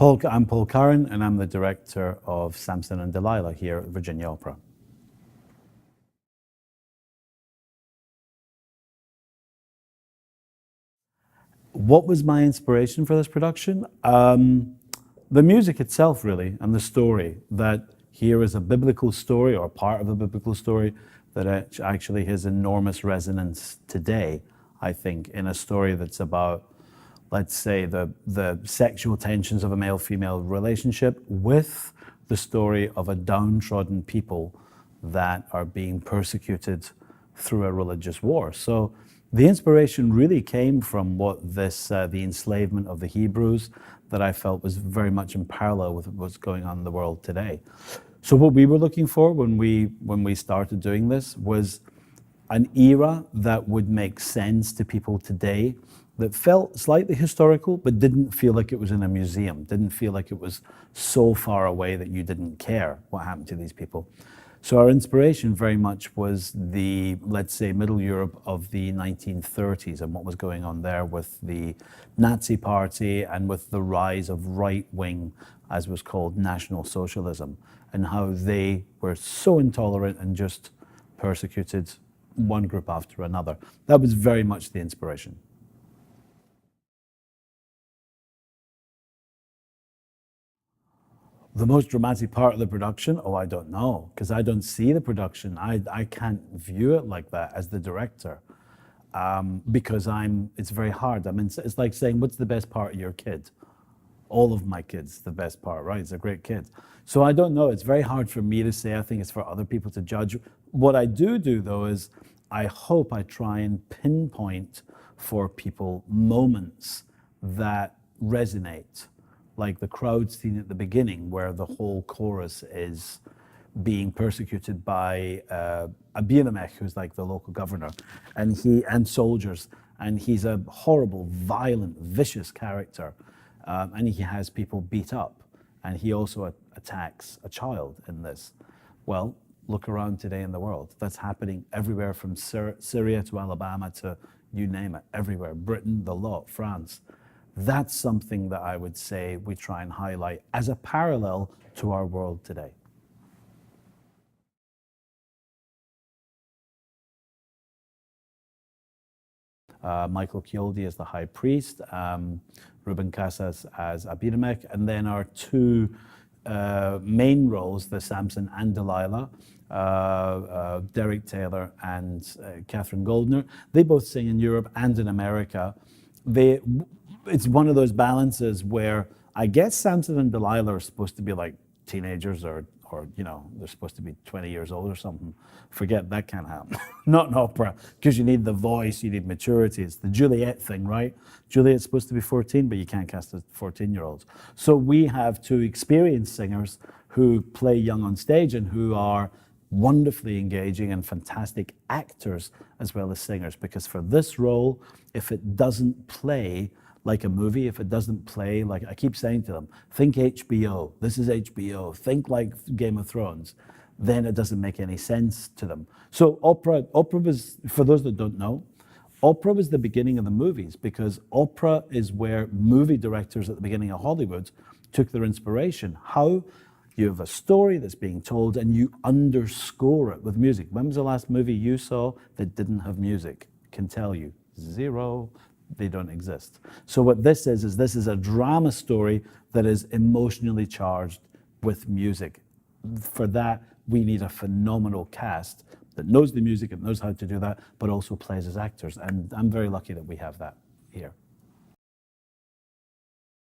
I'm Paul Curran, and I'm the director of Samson and Delilah here at Virginia Opera. What was my inspiration for this production? The music itself, really, and the story. That here is a biblical story, or part of a biblical story, that actually has enormous resonance today, I think, in a story that's about, let's say, the sexual tensions of a male-female relationship with the story of a downtrodden people that are being persecuted through a religious war. So the inspiration really came from what this, the enslavement of the Hebrews, that I felt was very much in parallel with what's going on in the world today. So what we were looking for when we started doing this was an era that would make sense to people today, that felt slightly historical, but didn't feel like it was in a museum, didn't feel like it was so far away that you didn't care what happened to these people. So our inspiration very much was the, let's say, Middle Europe of the 1930s and what was going on there with the Nazi Party and with the rise of right-wing, as was called, National Socialism, and how they were so intolerant and just persecuted one group after another. That was very much the inspiration. The most dramatic part of the production? Oh, I don't know, because I don't see the production. I can't view it like that as the director, because it's very hard. I mean, it's like saying, what's the best part of your kid? All of my kids, the best part, right? It's a great kid. So I don't know, it's very hard for me to say. I think it's for other people to judge. What I do though is, I hope I try and pinpoint for people moments that resonate, like the crowd scene at the beginning, where the whole chorus is being persecuted by Abimelech, who's like the local governor, and soldiers, and he's a horrible, violent, vicious character, and he has people beat up, and he also attacks a child in this. Well, look around today in the world. That's happening everywhere, from Syria to Alabama to you name it, everywhere. Britain, the lot, France. That's something that I would say we try and highlight as a parallel to our world today. Michael Chioldi as the high priest, Ruben Casas as Abimelech, and then our two main roles, the Samson and Delilah, Derek Taylor and Catherine Goldner. They both sing in Europe and in America. It's one of those balances where I guess Samson and Delilah are supposed to be like teenagers, or you know, they're supposed to be 20 years old or something. Forget, that can't happen. Not in opera, because you need the voice, you need maturity. It's the Juliet thing, right? Juliet's supposed to be 14, but you can't cast a 14-year-old. So we have two experienced singers who play young on stage and who are wonderfully engaging and fantastic actors as well as singers, because for this role, if it doesn't play like a movie, if it doesn't play like, I keep saying to them, think HBO, this is HBO, think like Game of Thrones, then it doesn't make any sense to them. So opera was, for those that don't know, opera was the beginning of the movies, because opera is where movie directors at the beginning of Hollywood took their inspiration. How you have a story that's being told and you underscore it with music. When was the last movie you saw that didn't have music? I can tell you, zero. They don't exist. So what this is this is a drama story that is emotionally charged with music. For that, we need a phenomenal cast that knows the music and knows how to do that, but also plays as actors. And I'm very lucky that we have that here.